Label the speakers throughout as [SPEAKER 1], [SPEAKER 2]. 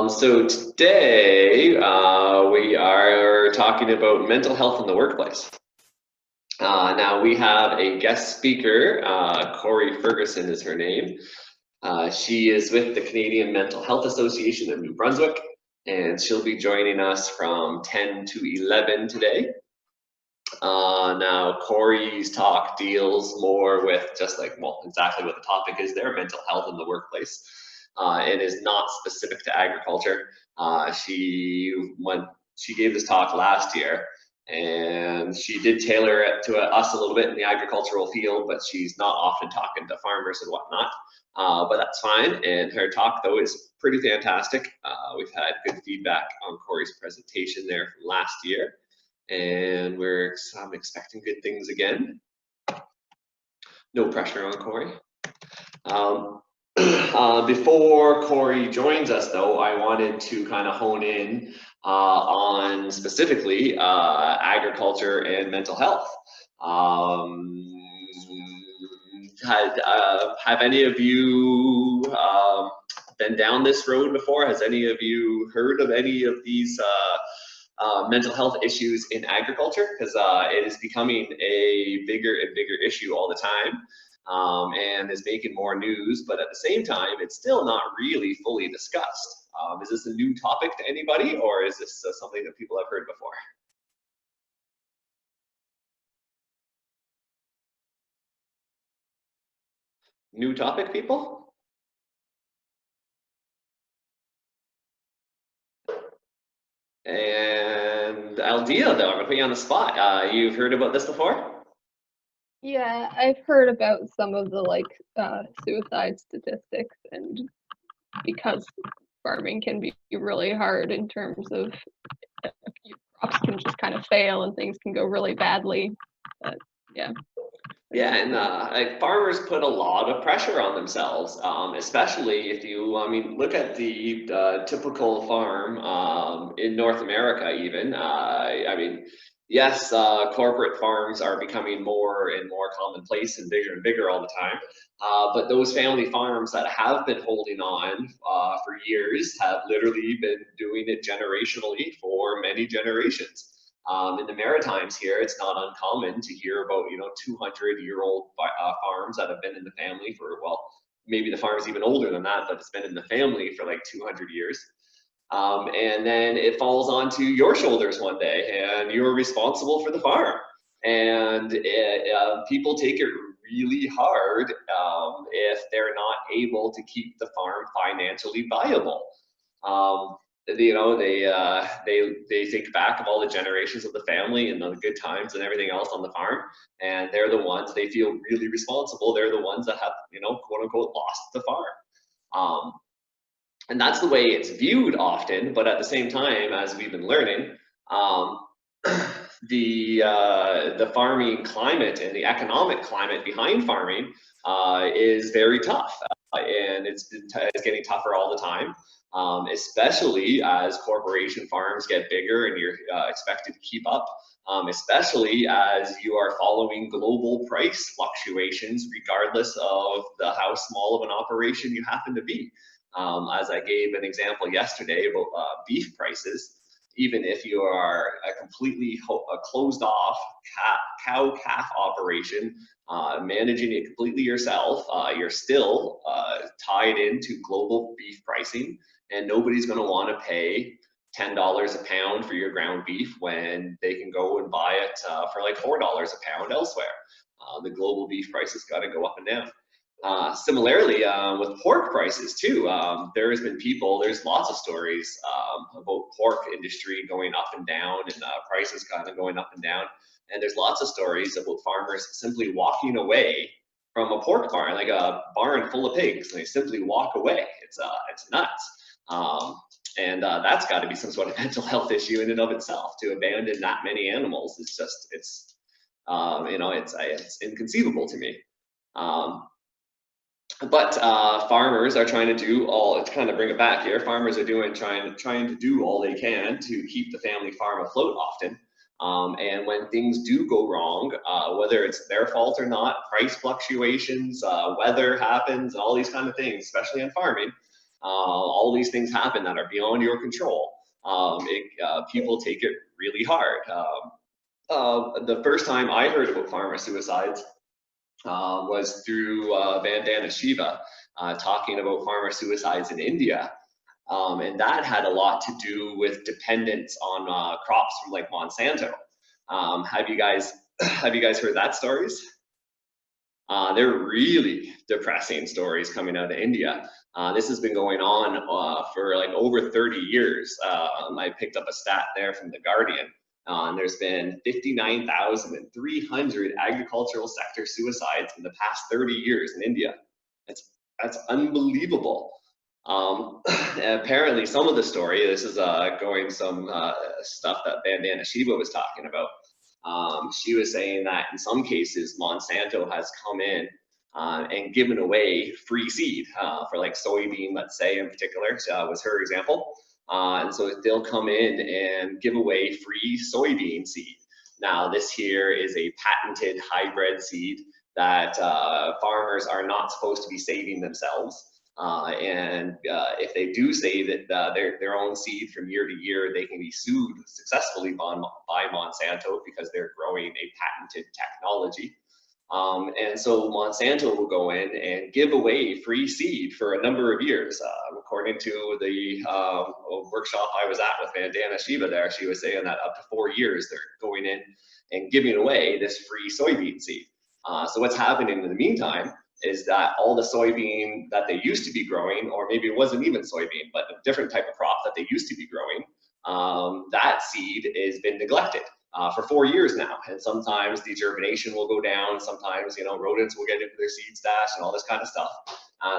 [SPEAKER 1] So today we are talking about mental health in the workplace. Now we have a guest speaker, Corey Ferguson is her name. She is with the Canadian Mental Health Association of New Brunswick, and she'll be joining us from 10 to 11 today. Now Corey's talk deals more with just like, well, exactly what the topic is there, mental health in the workplace. It is not specific to agriculture. She gave this talk last year, and she did tailor it to us a little bit in the agricultural field, but she's not often talking to farmers and whatnot. But that's fine, and her talk though is pretty fantastic. We've had good feedback on Corey's presentation there from last year, and I'm expecting good things again. No pressure on Corey. Before Corey joins us though, I wanted to kind of hone in on specifically agriculture and mental health. Have any of you been down this road before? Has any of you heard of any of these mental health issues in agriculture? Because it is becoming a bigger and bigger issue all the time. And is making more news, but at the same time, it's still not really fully discussed. Is this a new topic to anybody, or is this something that people have heard before? New topic, people? And Aldea, though, I'm gonna put you on the spot. You've heard about this before?
[SPEAKER 2] Yeah, I've heard about some of the suicide statistics, and because farming can be really hard in terms of crops can just kind of fail and things can go really badly. But yeah.
[SPEAKER 1] Yeah, and like farmers put a lot of pressure on themselves, especially if you, look at the typical farm in North America even. Yes, corporate farms are becoming more and more commonplace and bigger all the time. But those family farms that have been holding on for years have literally been doing it generationally for many generations. In the Maritimes here, it's not uncommon to hear about 200-year-old farms that have been in the family for, well, maybe the farm's even older than that, but it's been in the family for like 200 years. And then it falls onto your shoulders one day, and you're responsible for the farm. And people take it really hard if they're not able to keep the farm financially viable. They think back of all the generations of the family and the good times and everything else on the farm, and they're the ones, they feel really responsible. They're the ones that have, quote unquote, lost the farm. And that's the way it's viewed often, but at the same time, as we've been learning, the farming climate and the economic climate behind farming is very tough, and it's getting tougher all the time. Especially as corporation farms get bigger and you're expected to keep up, especially as you are following global price fluctuations, regardless of how small of an operation you happen to be. As I gave an example yesterday about beef prices, even if you are a completely closed off cow-calf operation, managing it completely yourself, you're still tied into global beef pricing, and nobody's going to want to pay $10 a pound for your ground beef when they can go and buy it for like $4 a pound elsewhere. The global beef prices got to go up and down. Similarly, with pork prices too, there's lots of stories about pork industry going up and down, and prices kind of going up and down. And there's lots of stories about farmers simply walking away from a pork barn, like a barn full of pigs, and they simply walk away. It's nuts. And that's got to be some sort of mental health issue in and of itself. To abandon that many animals is just, it's inconceivable to me. But farmers are trying to do to kind of bring it back here, farmers are trying to do all they can to keep the family farm afloat often. And when things do go wrong, whether it's their fault or not, price fluctuations, weather happens, all these kind of things, especially in farming, all these things happen that are beyond your control. People take it really hard. The first time I heard about farmer suicides was through Vandana Shiva talking about farmer suicides in India. And that had a lot to do with dependence on crops from like Monsanto. Have you guys heard that stories? They're really depressing stories coming out of India. This has been going on for like over 30 years. I picked up a stat there from The Guardian. And there's been 59,300 agricultural sector suicides in the past 30 years in India. That's unbelievable. Apparently, some of the story, this is going some stuff that Vandana Shiva was talking about. She was saying that in some cases, Monsanto has come in and given away free seed for like soybean, let's say in particular, was her example. And so they'll come in and give away free soybean seed. Now, this here is a patented hybrid seed that farmers are not supposed to be saving themselves. If they do save it, their own seed from year to year, they can be sued successfully by Monsanto because they're growing a patented technology. And so Monsanto will go in and give away free seed for a number of years. According to the workshop I was at with Vandana Shiva there, she was saying that up to 4 years they're going in and giving away this free soybean seed. So what's happening in the meantime is that all the soybean that they used to be growing, or maybe it wasn't even soybean, but a different type of crop that they used to be growing, that seed has been neglected for 4 years now. And sometimes the germination will go down, sometimes, rodents will get into their seed stash and all this kind of stuff.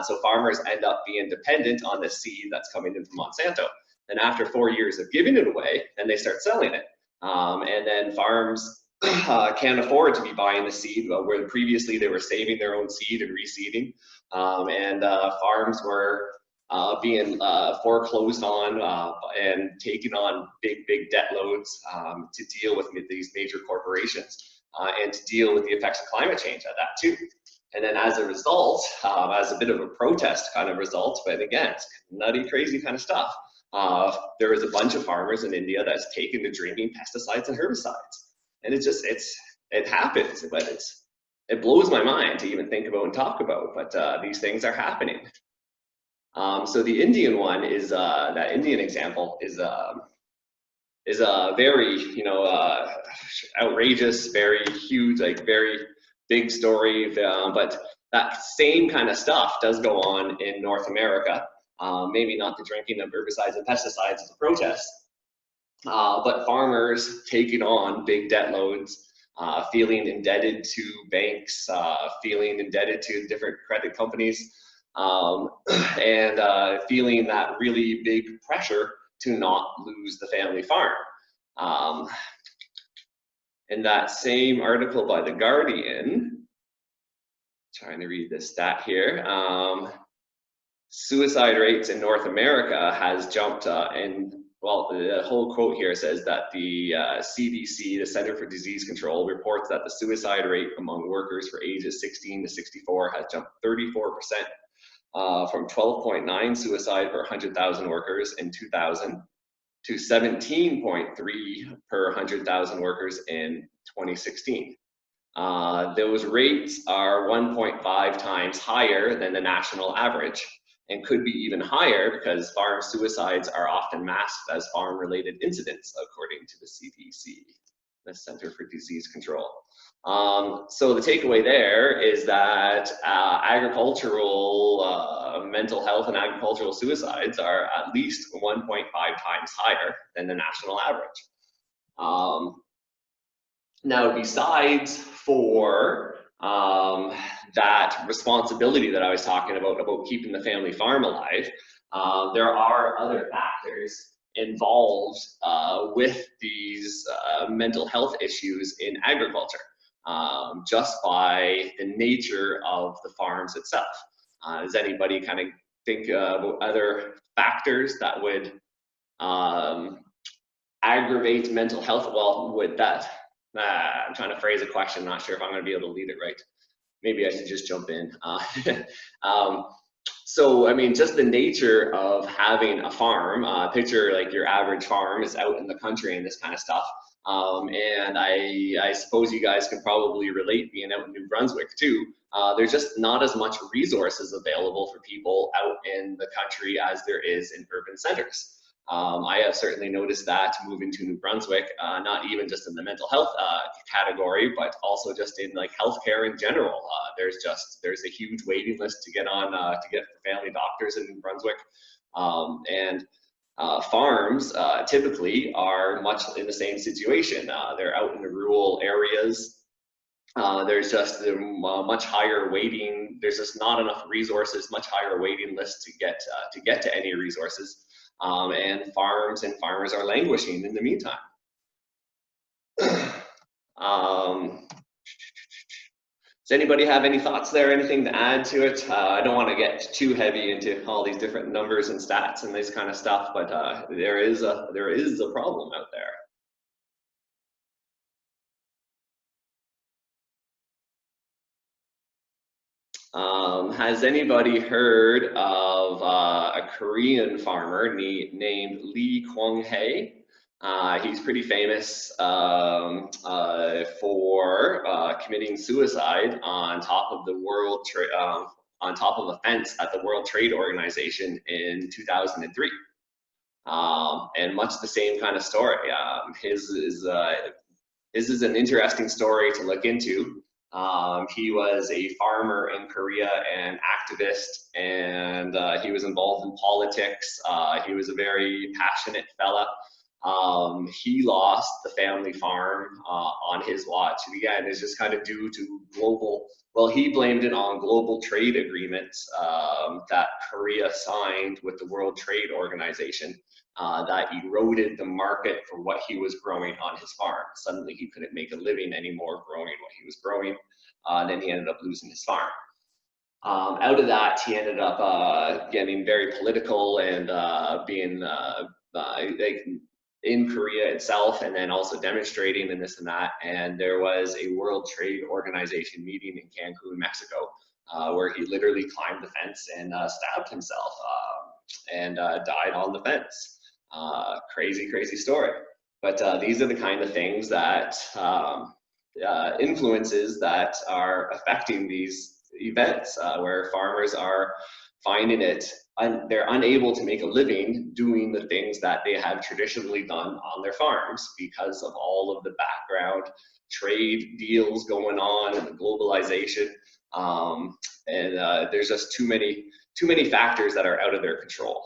[SPEAKER 1] So farmers end up being dependent on the seed that's coming in from Monsanto. And after 4 years of giving it away, then they start selling it. And then farms can't afford to be buying the seed where previously they were saving their own seed and reseeding. Farms were being foreclosed on and taking on big debt loads to deal with these major corporations and to deal with the effects of climate change at that too. And then as a result, as a bit of a protest kind of result, but again, it's nutty, crazy kind of stuff. There was a bunch of farmers in India that's taken to drinking pesticides and herbicides. And it happens, but it blows my mind to even think about and talk about, but these things are happening. So the Indian one is, that Indian example is a very, outrageous, very huge, like very big story, but that same kind of stuff does go on in North America. Maybe not the drinking of herbicides and pesticides as a protest, but farmers taking on big debt loads, feeling indebted to banks, feeling indebted to different credit companies, and feeling that really big pressure to not lose the family farm. In that same article by The Guardian, trying to read this stat here, suicide rates in North America has jumped the whole quote here says that the CDC, the Center for Disease Control, reports that the suicide rate among workers for ages 16 to 64 has jumped 34%, from 12.9 suicide per 100,000 workers in 2000 to 17.3 per 100,000 workers in 2016. Those rates are 1.5 times higher than the national average, and could be even higher because farm suicides are often masked as farm-related incidents, according to the CDC, the Center for Disease Control. So the takeaway there is that agricultural mental health and agricultural suicides are at least 1.5 times higher than the national average. Now, besides for that responsibility that I was talking about keeping the family farm alive, there are other factors involved with these mental health issues in agriculture, just by the nature of the farms itself. Does anybody kind of think about other factors that would aggravate mental health? Well, with that, I'm trying to phrase a question, not sure if I'm going to be able to lead it right. Maybe I should just jump in. So, I mean, just the nature of having a farm, picture like your average farm is out in the country and this kind of stuff. And I suppose you guys can probably relate being out in New Brunswick too. There's just not as much resources available for people out in the country as there is in urban centers. I have certainly noticed that moving to New Brunswick, not even just in the mental health category, but also just in like healthcare in general. There's a huge waiting list to get on to get family doctors in New Brunswick, and farms typically are much in the same situation. They're out in the rural areas. There's just a much higher waiting. There's just not enough resources, much higher waiting list to get to any resources. And farms and farmers are languishing in the meantime. Does anybody have any thoughts there, anything to add to it? I don't want to get too heavy into all these different numbers and stats and this kind of stuff, but there is a problem out there. Has anybody heard of a Korean farmer named Lee Kwang-hae? He's pretty famous for committing suicide on top of on top of a fence at the World Trade Organization in 2003. And much the same kind of story. His is an interesting story to look into. He was a farmer in Korea and activist, and he was involved in politics. He was a very passionate fella. He lost the family farm on his watch. And again, it's just kind of due to he blamed it on global trade agreements that Korea signed with the World Trade Organization that eroded the market for what he was growing on his farm. Suddenly he couldn't make a living anymore growing what he was growing, and then he ended up losing his farm. Out of that, he ended up getting very political and being in Korea itself, and then also demonstrating and this and that. And there was a World Trade Organization meeting in Cancun, Mexico, where he literally climbed the fence and stabbed himself and died on the fence. Crazy story. But these are the kind of things that influences that are affecting these events, where farmers are finding it, they're unable to make a living doing the things that they have traditionally done on their farms because of all of the background trade deals going on and the globalization. There's just too many factors that are out of their control,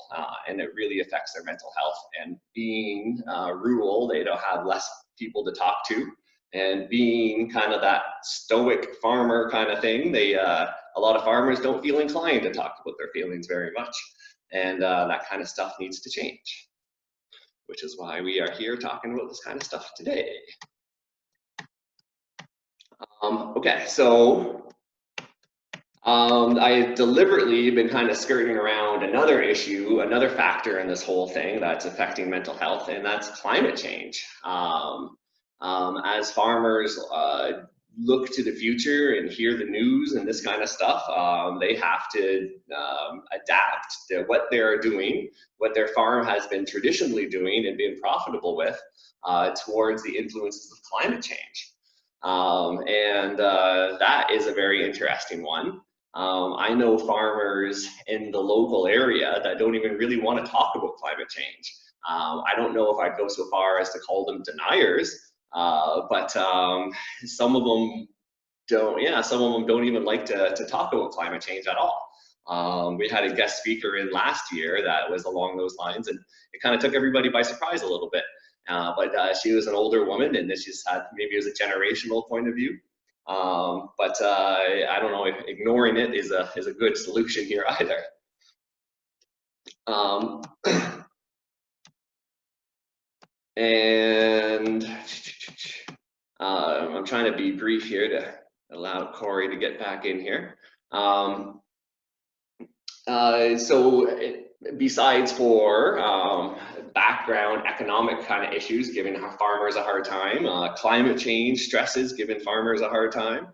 [SPEAKER 1] and it really affects their mental health. And being rural, they don't have less people to talk to, and being kind of that stoic farmer kind of thing, a lot of farmers don't feel inclined to talk about their feelings very much, and that kind of stuff needs to change, which is why we are here talking about this kind of stuff today. Okay, so I've deliberately been kind of skirting around another issue, another factor in this whole thing that's affecting mental health, and that's climate change. As farmers look to the future and hear the news and this kind of stuff, they have to adapt to what they're doing, what their farm has been traditionally doing and been profitable with, towards the influences of climate change. That is a very interesting one. I know farmers in the local area that don't even really want to talk about climate change. I don't know if I'd go so far as to call them deniers, but some of them don't. Yeah, some of them don't even like to talk about climate change at all. We had a guest speaker in last year that was along those lines, and it kind of took everybody by surprise a little bit. But she was an older woman, and this just had, maybe it was a generational point of view. But I don't know if ignoring it is a good solution here either. And I'm trying to be brief here to allow Corey to get back in here. Besides for background economic kind of issues giving farmers a hard time, climate change stresses giving farmers a hard time,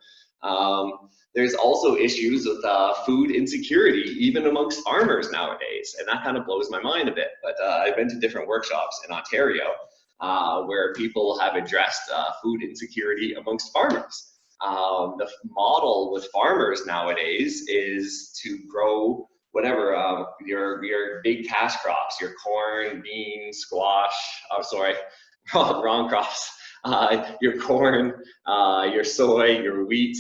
[SPEAKER 1] There's also issues with food insecurity, even amongst farmers nowadays, and that kind of blows my mind a bit. But I've been to different workshops in Ontario where people have addressed food insecurity amongst farmers. The model with farmers nowadays is to grow whatever your big cash crops, your corn, beans, squash. I'm sorry, wrong crops. Your corn, your soy, your wheat,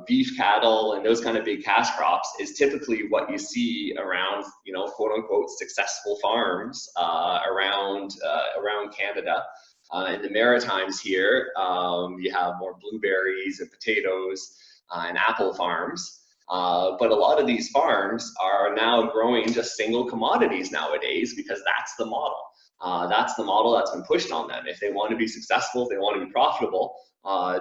[SPEAKER 1] beef cattle, and those kind of big cash crops is typically what you see around, you know, quote unquote successful farms around Canada. In the Maritimes here, you have more blueberries and potatoes and apple farms. But a lot of these farms are now growing just single commodities nowadays because that's the model. That's the model that's been pushed on them. If they want to be successful, if they want to be profitable,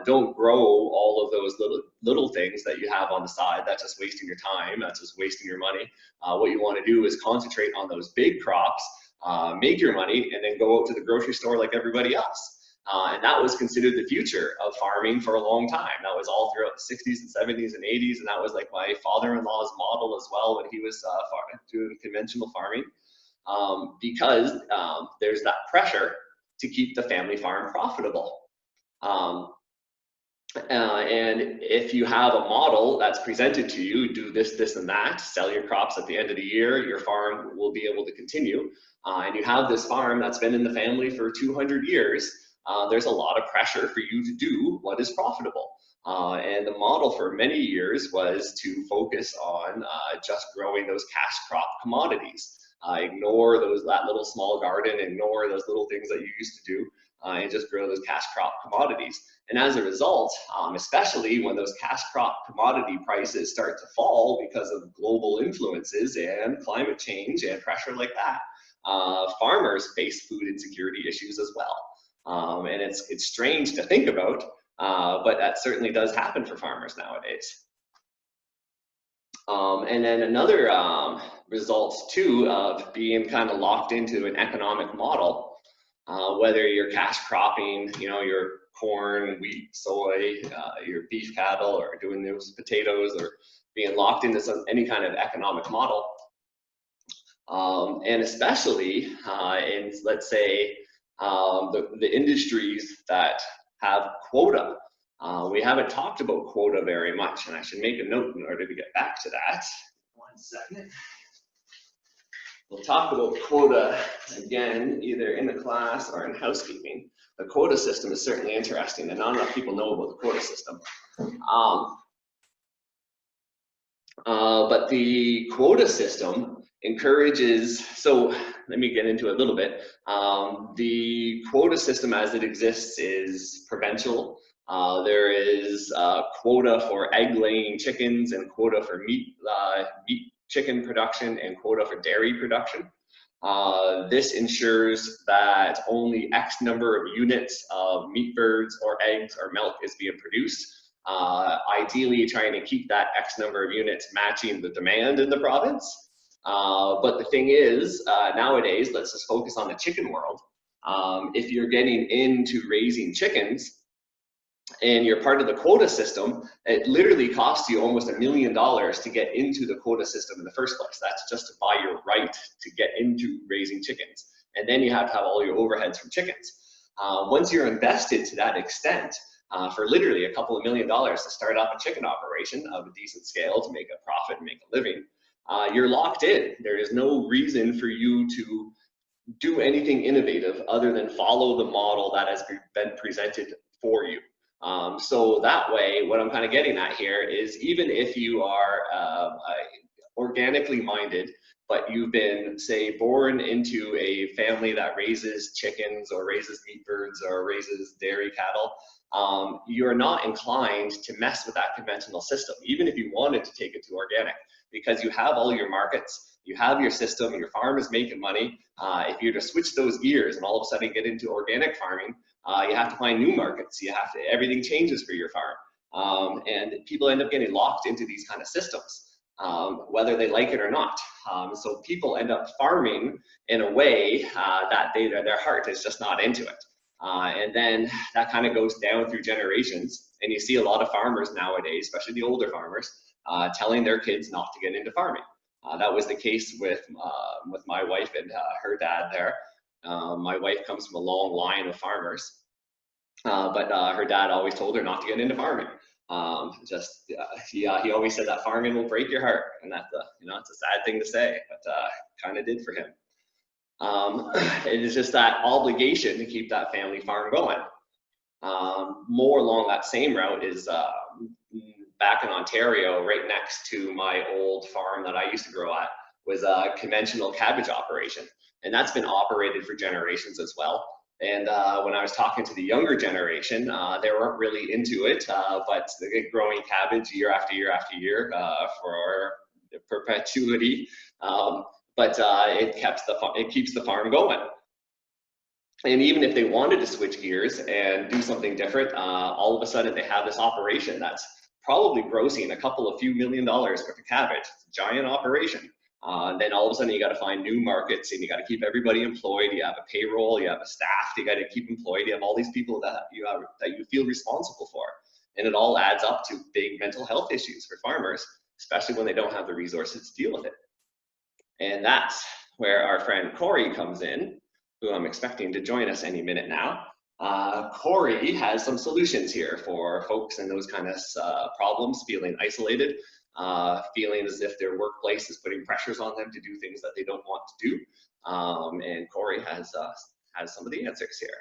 [SPEAKER 1] don't grow all of those little things that you have on the side. That's just wasting your time. That's just wasting your money. What you want to do is concentrate on those big crops, make your money, and then go out to the grocery store like everybody else. And that was considered the future of farming for a long time. That was all throughout the 60s and 70s and 80s, and that was like my father-in-law's model as well when he was doing conventional farming. Because there's that pressure to keep the family farm profitable. And if you have a model that's presented to you, do this, this, and that, sell your crops at the end of the year, your farm will be able to continue. And you have this farm that's been in the family for 200 years, there's a lot of pressure for you to do what is profitable. And the model for many years was to focus on just growing those cash crop commodities. Ignore that little small garden, ignore those little things that you used to do, and just grow those cash crop commodities. And as a result, especially when those cash crop commodity prices start to fall because of global influences and climate change and pressure like that, farmers face food insecurity issues as well. And it's strange to think about, but that certainly does happen for farmers nowadays. And then another result too of being kind of locked into an economic model, whether you're cash cropping, you know, your corn, wheat, soy, your beef cattle, or doing those potatoes, or being locked into any kind of economic model. And especially in, let's say, the industries that have quota. We haven't talked about quota very much, and I should make a note in order to get back to that. 1 second. We'll talk about quota again, either in the class or in housekeeping. The quota system is certainly interesting, and not enough people know about the quota system. But the quota system encourages, so let me get into it a little bit. The quota system as it exists is provincial. There is quota for egg-laying chickens and quota for meat chicken production and quota for dairy production. This ensures that only X number of units of meat birds or eggs or milk is being produced. Ideally trying to keep that X number of units matching the demand in the province. But the thing is, nowadays, let's just focus on the chicken world. If you're getting into raising chickens, and you're part of the quota system, it literally costs you almost $1 million to get into the quota system in the first place. That's just to buy your right to get into raising chickens. And then you have to have all your overheads from chickens. Once you're invested to that extent, for literally a couple of $1 million to start up a chicken operation of a decent scale to make a profit and make a living, you're locked in. There is no reason for you to do anything innovative other than follow the model that has been presented for you. So that way, what I'm kind of getting at here is, even if you are organically minded, but you've been, say, born into a family that raises chickens or raises meat birds or raises dairy cattle, you're not inclined to mess with that conventional system, even if you wanted to take it to organic, because you have all your markets, you have your system, and your farm is making money. If you're to switch those gears and all of a sudden get into organic farming, you have to find new markets. Everything changes for your farm. And people end up getting locked into these kind of systems, whether they like it or not. So people end up farming in a way that their heart is just not into it. And then that kind of goes down through generations. And you see a lot of farmers nowadays, especially the older farmers, telling their kids not to get into farming. That was the case with my wife and her dad there. My wife comes from a long line of farmers, but her dad always told her not to get into farming. He always said that farming will break your heart, and that's it's a sad thing to say, but kind of did for him. It is just that obligation to keep that family farm going. More along that same route is back in Ontario, right next to my old farm that I used to grow at, was a conventional cabbage operation. And that's been operated for generations as well. And when I was talking to the younger generation, they weren't really into it, but growing cabbage year after year after year for perpetuity. But it keeps the farm going. And even if they wanted to switch gears and do something different, all of a sudden they have this operation that's probably grossing a few $1 million worth of cabbage. It's a giant operation. Then all of a sudden you got to find new markets, and you got to keep everybody employed. You have a payroll, you have a staff, you got to keep employed. You have all these people that you feel responsible for, and it all adds up to big mental health issues for farmers, especially when they don't have the resources to deal with it. And that's where our friend Corey comes in, who I'm expecting to join us any minute now. Corey has some solutions here for folks in those kind of problems, feeling isolated, feeling as if their workplace is putting pressures on them to do things that they don't want to do. And Corey has some of the answers here.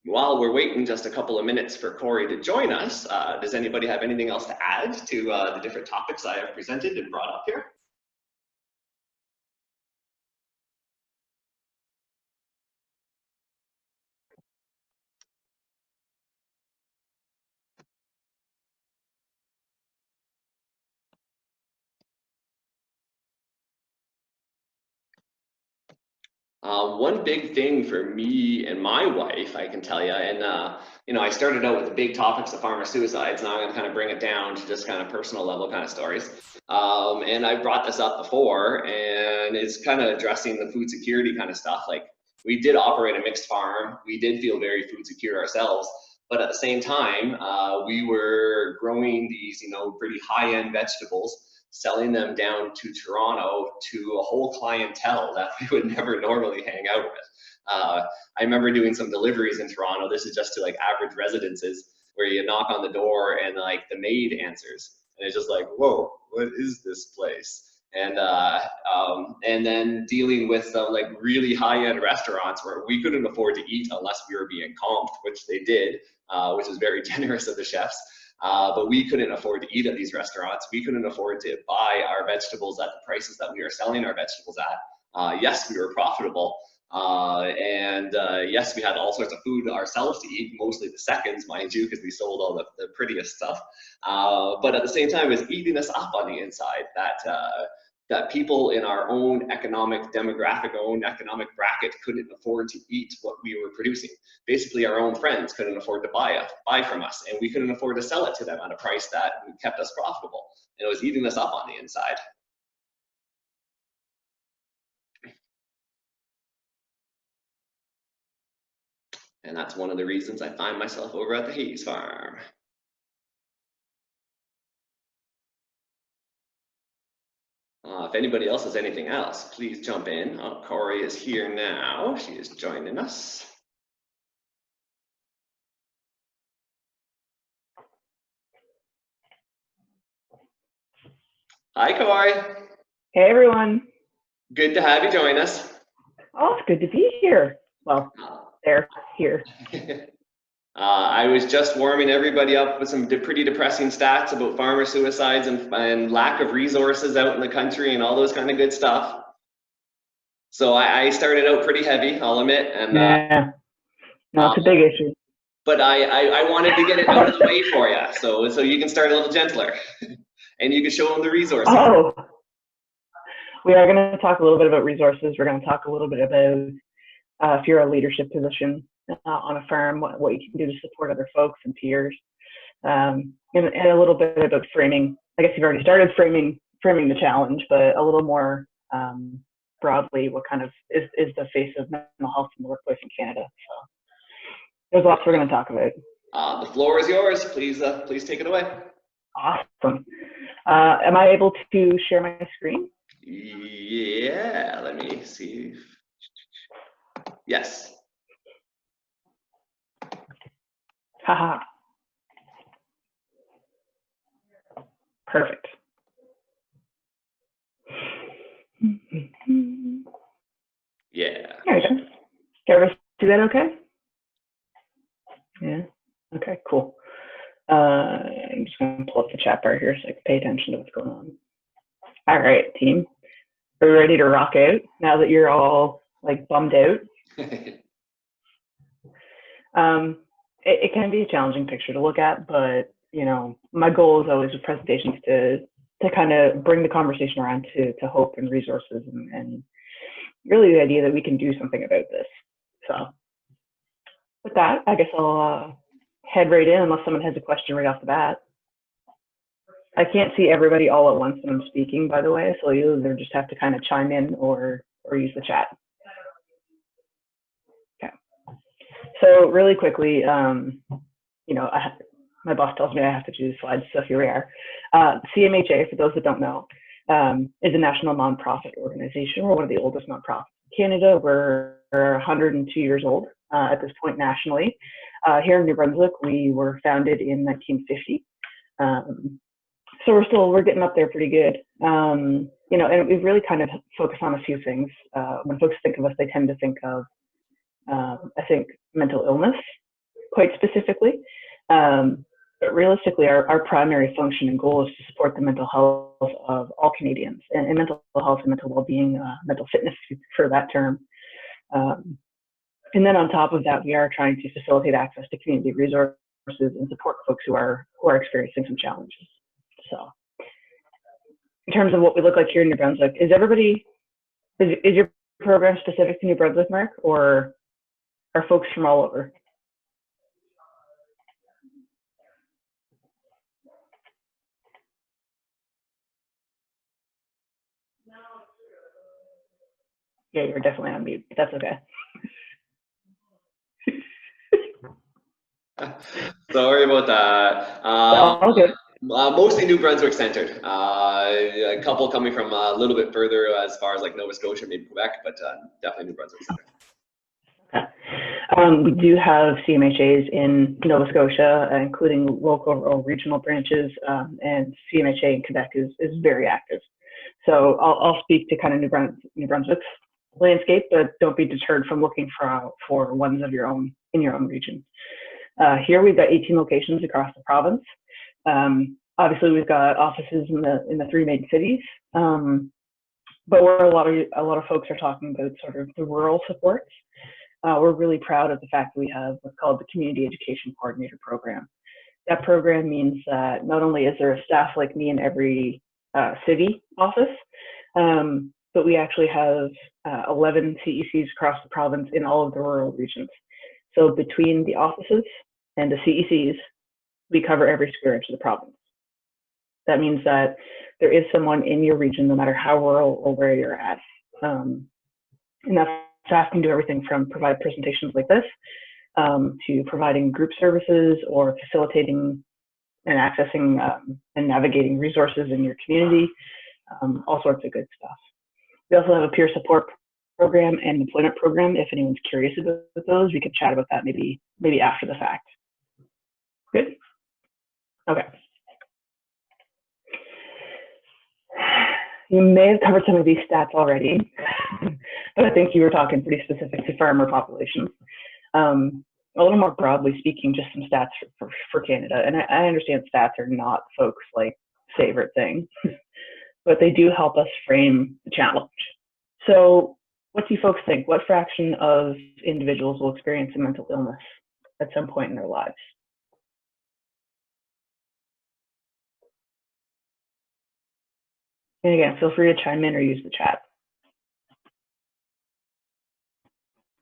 [SPEAKER 1] While we're waiting just a couple of minutes for Corey to join us, does anybody have anything else to add to the different topics I have presented and brought up here? One big thing for me and my wife, I can tell you, and I started out with the big topics of farmer suicides. Now I'm going to kind of bring it down to just kind of personal level kind of stories. And I brought this up before, and it's kind of addressing the food security kind of stuff. Like, we did operate a mixed farm. We did feel very food secure ourselves, but at the same time, we were growing these, pretty high-end vegetables, selling them down to Toronto to a whole clientele that we would never normally hang out with. I remember doing some deliveries in Toronto. This is just to like average residences, where you knock on the door and like the maid answers, and it's just like, whoa, what is this place? And then dealing with some like really high-end restaurants where we couldn't afford to eat unless we were being comped, which they did, which was very generous of the chefs. But we couldn't afford to eat at these restaurants. We couldn't afford to buy our vegetables at the prices that we were selling our vegetables at. Yes, we were profitable. Yes, we had all sorts of food ourselves to eat, mostly the seconds, mind you, because we sold all the prettiest stuff. But at the same time, it was eating us up on the inside that people in our own economic bracket couldn't afford to eat what we were producing. Basically, our own friends couldn't afford to buy from us, and we couldn't afford to sell it to them at a price that kept us profitable. And it was eating us up on the inside. And that's one of the reasons I find myself over at the Hayes farm. If anybody else has anything else, please jump in. Oh, Corey is here now. She is joining us. Hi, Corey.
[SPEAKER 3] Hey, everyone.
[SPEAKER 1] Good to have you join us.
[SPEAKER 3] Oh, it's good to be here. Well, they're here.
[SPEAKER 1] I was just warming everybody up with some pretty depressing stats about farmer suicides and lack of resources out in the country and all those kind of good stuff. So I started out pretty heavy, I'll admit. And
[SPEAKER 3] yeah, no, it's a big issue.
[SPEAKER 1] But I wanted to get it out of the way for you, so you can start a little gentler, and you can show them the resources.
[SPEAKER 3] Oh, we are going to talk a little bit about resources. We're going to talk a little bit about if you're a leadership position on a farm, what you can do to support other folks and peers, and a little bit about framing. I guess you've already started framing the challenge, but a little more broadly what kind of is the face of mental health in the workplace in Canada. So there's lots we're going to talk about.
[SPEAKER 1] The floor is yours. Please take it away.
[SPEAKER 3] Awesome. Am I able to share my screen?
[SPEAKER 1] Yeah, let me see. Yes.
[SPEAKER 3] Haha. Perfect.
[SPEAKER 1] Yeah.
[SPEAKER 3] There we go. Can everybody see that okay? Yeah. Okay, cool. I'm just going to pull up the chat bar here so I can pay attention to what's going on. All right, team. Are we ready to rock out now that you're all like bummed out? It can be a challenging picture to look at, but you know, my goal is always with presentations to kind of bring the conversation around to hope and resources and really the idea that we can do something about this. So with that, I guess I'll head right in unless someone has a question right off the bat. I can't see everybody all at once when I'm speaking, by the way, so you either just have to kind of chime in or use the chat. Okay. So really quickly, you know, my boss tells me I have to do slides, so here we are. CMHA, for those that don't know, is a national nonprofit organization. We're one of the oldest nonprofits in Canada. We're 102 years old at this point nationally. Here in New Brunswick, we were founded in 1950. So we're getting up there pretty good. You know, and we've really kind of focused on a few things. When folks think of us, they tend to think of, I think, mental illness, quite specifically. But realistically, our primary function and goal is to support the mental health of all Canadians, and mental health and mental well-being, mental fitness, for that term. And then on top of that, we are trying to facilitate access to community resources and support folks who are experiencing some challenges. So, in terms of what we look like here in New Brunswick, is your program specific to New Brunswick, Mark, or are folks from all over? Yeah, you're definitely on mute, but that's okay.
[SPEAKER 1] Sorry about that.
[SPEAKER 3] All good.
[SPEAKER 1] Mostly New Brunswick centered. A couple coming from a little bit further as far as like Nova Scotia, maybe Quebec, but definitely New Brunswick centered.
[SPEAKER 3] Okay. We do have CMHAs in Nova Scotia, including local or regional branches, and CMHA in Quebec is very active. So I'll speak to kind of New Brunswick's landscape, but don't be deterred from looking for ones of your own in your own region. Here we've got 18 locations across the province. Obviously, we've got offices in the three main cities, but where a lot of folks are talking about sort of the rural supports. We're really proud of the fact that we have what's called the Community Education Coordinator Program. That program means that not only is there a staff like me in every city office, but we actually have 11 CECs across the province in all of the rural regions. So between the offices and the CECs, we cover every square inch of the province. That means that there is someone in your region, no matter how rural or where you're at. And that staff can do everything from provide presentations like this, to providing group services or facilitating and accessing and navigating resources in your community, all sorts of good stuff. We also have a peer support program and employment program. If anyone's curious about those, we could chat about that maybe after the fact. Good? Okay. You may have covered some of these stats already, but I think you were talking pretty specific to farmer populations. A little more broadly speaking, just some stats for Canada. And I understand stats are not folks' like favorite thing, but they do help us frame the challenge. So what do you folks think? What fraction of individuals will experience a mental illness at some point in their lives? And again, feel free to chime in or use the chat.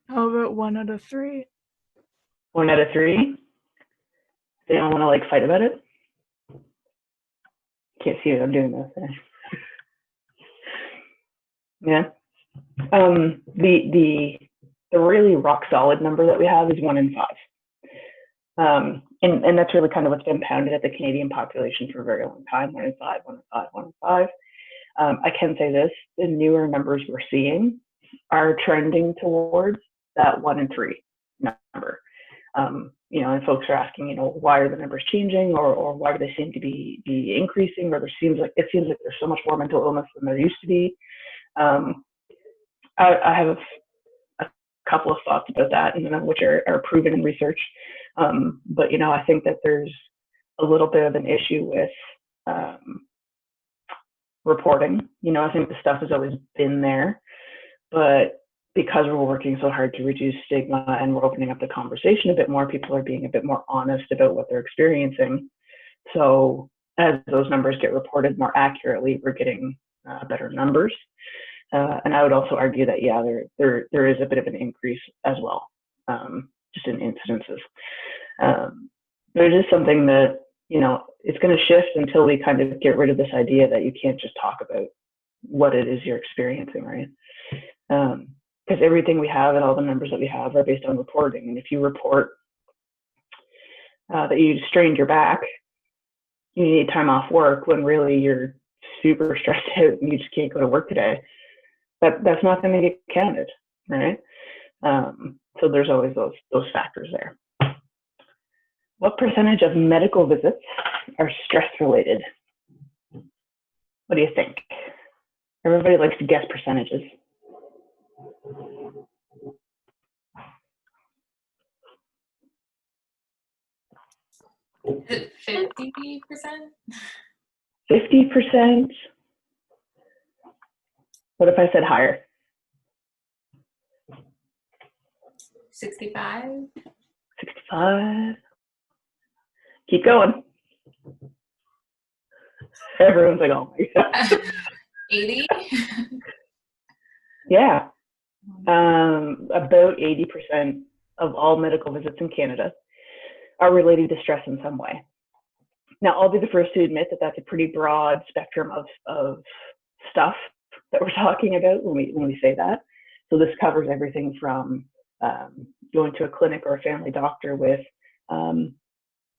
[SPEAKER 4] How about 1 out of 3?
[SPEAKER 3] 1 out of 3? They don't want to like fight about it? Can't see it, I'm doing this. Yeah. The really rock solid number that we have is 1 in 5. And that's really kind of what's been pounded at the Canadian population for a very long time, 1 in 5, 1 in 5, 1 in 5. I can say this, the newer numbers we're seeing are trending towards that 1 in 3 number. And folks are asking, why are the numbers changing, or why do they seem to be increasing, or it seems like there's so much more mental illness than there used to be. I have a couple of thoughts about that, and none of which are proven in research. But I think that there's a little bit of an issue with reporting. I think the stuff has always been there, but because we're working so hard to reduce stigma and we're opening up the conversation a bit more, people are being a bit more honest about what they're experiencing. So as those numbers get reported more accurately, we're getting better numbers. And I would also argue that, yeah, there is a bit of an increase as well, just in incidences. But it is something that, it's going to shift until we kind of get rid of this idea that you can't just talk about what it is you're experiencing, right? Because everything we have and all the numbers that we have are based on reporting. And if you report that you strained your back, you need time off work when really you're super stressed out and you just can't go to work today, that's not going to get counted, right? So there's always those factors there. What percentage of medical visits are stress related? What do you think? Everybody likes to guess percentages.
[SPEAKER 5] Is it 50%?
[SPEAKER 3] 50%? What if I said higher?
[SPEAKER 5] 65?
[SPEAKER 3] 65? Keep going. Everyone's like, oh my God.
[SPEAKER 5] 80?
[SPEAKER 3] Yeah. About 80% of all medical visits in Canada are related to stress in some way. Now, I'll be the first to admit that that's a pretty broad spectrum of stuff that we're talking about when we say that. So this covers everything from going to a clinic or a family doctor with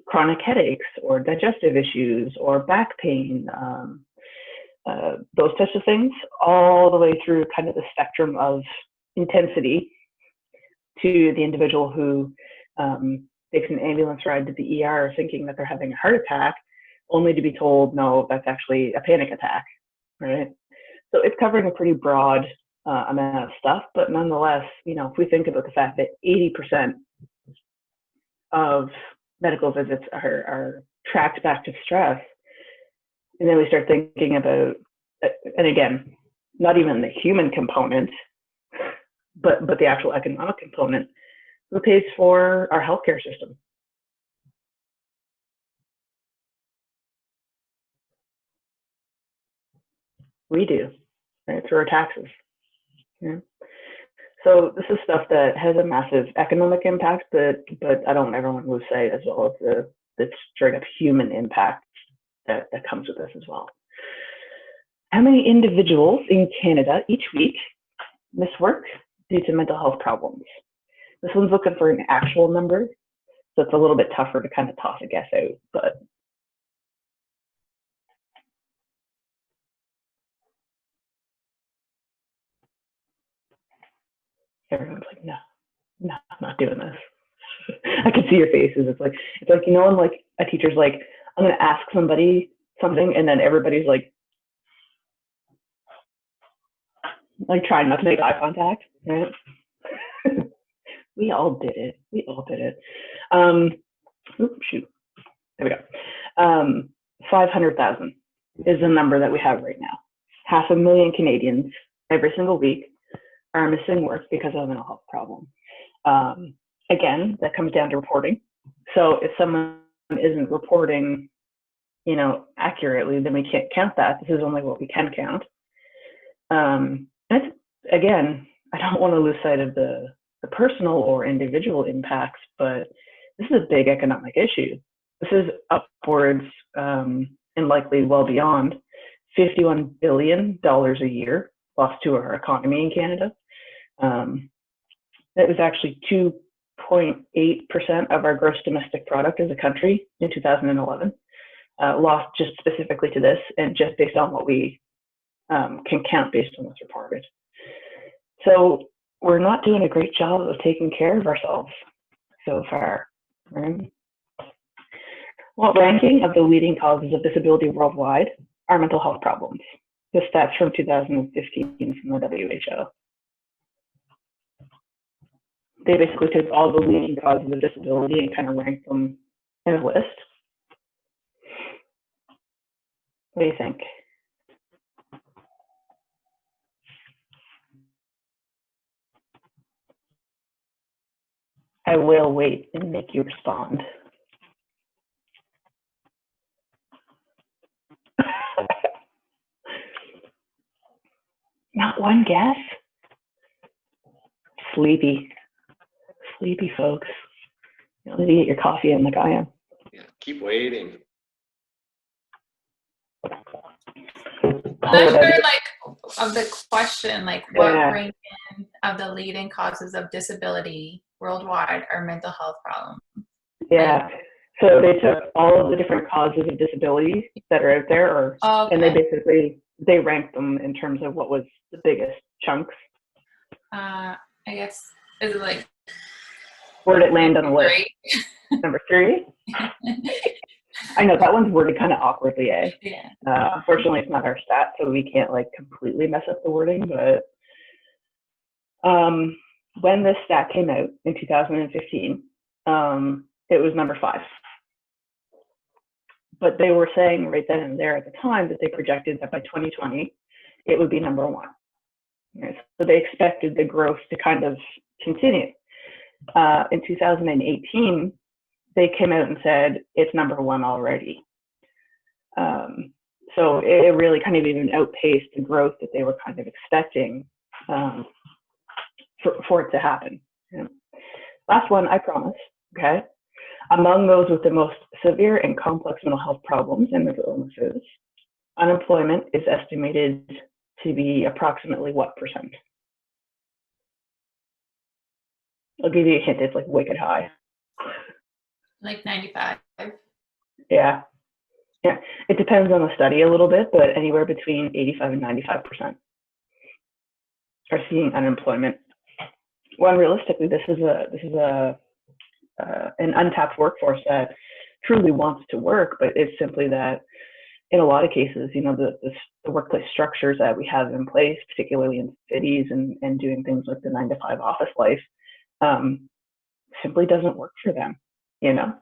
[SPEAKER 3] chronic headaches or digestive issues or back pain, those types of things, all the way through kind of the spectrum of intensity to the individual who takes an ambulance ride to the ER thinking that they're having a heart attack, only to be told, no, that's actually a panic attack, right? So it's covering a pretty broad amount of stuff, but nonetheless, if we think about the fact that 80% of medical visits are tracked back to stress, and then we start thinking about, and again, not even the human component, but the actual economic component, who pays for our healthcare system? We do, right, through our taxes. Yeah. So this is stuff that has a massive economic impact, but I don't ever want to lose sight as well as the straight up human impact that comes with this as well. How many individuals in Canada each week miss work due to mental health problems? This one's looking for an actual number, so it's a little bit tougher to kind of toss a guess out, but everyone's like, no, I'm not doing this. I can see your faces. It's like when like a teacher's like, I'm going to ask somebody something, and then everybody's like trying not to make eye contact, right? We all did it. Oops, shoot. There we go. 500,000 is the number that we have right now. 500,000 Canadians every single week are missing work because of a mental health problem. Again, that comes down to reporting. So if someone isn't reporting, accurately, then we can't count that. This is only what we can count. Again, I don't want to lose sight of the personal or individual impacts, but this is a big economic issue. This is upwards and likely well beyond $51 billion a year lost to our economy in Canada. It was actually 2.8% of our gross domestic product as a country in 2011, lost just specifically to this, and just based on what we can count based on what's reported. So we're not doing a great job of taking care of ourselves so far. Right? What ranking of the leading causes of disability worldwide are mental health problems? This stats from 2015 from the WHO. They basically took all the leading causes of disability and kind of ranked them in a list. What do you think? I will wait and make you respond. Not one guess? Sleepy. Sleepy folks. You need to get your coffee in like I am.
[SPEAKER 1] Yeah, keep waiting.
[SPEAKER 5] Not sure, like, of the question, like, what
[SPEAKER 3] Yeah.
[SPEAKER 5] ranking of the leading causes of disability worldwide are mental health problems?
[SPEAKER 3] Yeah. So they took all of the different causes of disability that are out there, or and they ranked them in terms of what was the biggest chunks.
[SPEAKER 5] I guess, is it like
[SPEAKER 3] Where did it land on the list?
[SPEAKER 5] 3?
[SPEAKER 3] Number 3? I know that one's worded kind of awkwardly, eh?
[SPEAKER 5] Yeah.
[SPEAKER 3] Unfortunately, it's not our stat, so we can't like completely mess up the wording. But when this stat came out in 2015, it was number 5. But they were saying right then and there at the time that they projected that by 2020, it would be number 1. Right? So they expected the growth to kind of continue. In 2018, they came out and said it's number 1 already. So it really kind of even outpaced the growth that they were kind of expecting for it to happen. Yeah. Last one, I promise. Okay. Among those with the most severe and complex mental health problems and mental illnesses, unemployment is estimated to be approximately what percent? I'll give you a hint. It's like wicked high.
[SPEAKER 5] Like 95.
[SPEAKER 3] Yeah. Yeah. It depends on the study a little bit, but anywhere between 85 and 95% are seeing unemployment. Well, realistically, this is an untapped workforce that truly wants to work, but it's simply that in a lot of cases, you know, the workplace structures that we have in place, particularly in cities and doing things like the 9-to-5 office life, simply doesn't work for them, you know.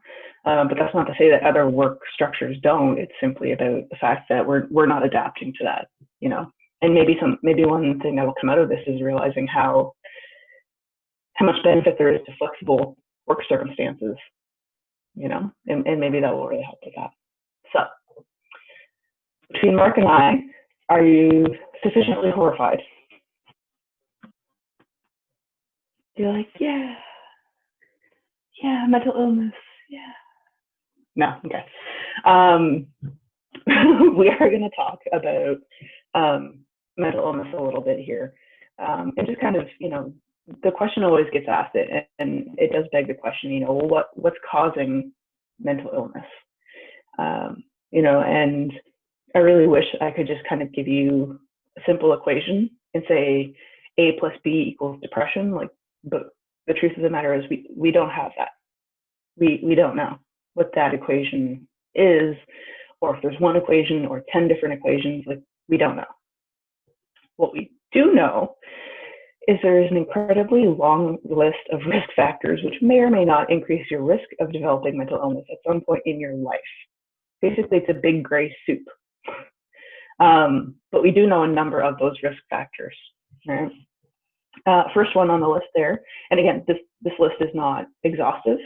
[SPEAKER 3] But that's not to say that other work structures don't. It's simply about the fact that we're not adapting to that, you know. And maybe one thing that will come out of this is realizing how much benefit there is to flexible work circumstances, you know, and maybe that will really help with that. So between Mark and I, are you sufficiently horrified? You're like, yeah, mental illness, yeah. No, okay. We are going to talk about mental illness a little bit here, and just kind of, you know, the question always gets asked, and it does beg the question, you know, what's causing mental illness? You know, and I really wish I could just kind of give you a simple equation and say A plus B equals depression. Like, but the truth of the matter is we don't have that. We don't know what that equation is, or if there's one equation or 10 different equations. Like, we don't know. What we do know is there is an incredibly long list of risk factors which may or may not increase your risk of developing mental illness at some point in your life. Basically, it's a big gray soup. But we do know a number of those risk factors. Right? First one on the list there, and again, this list is not exhaustive.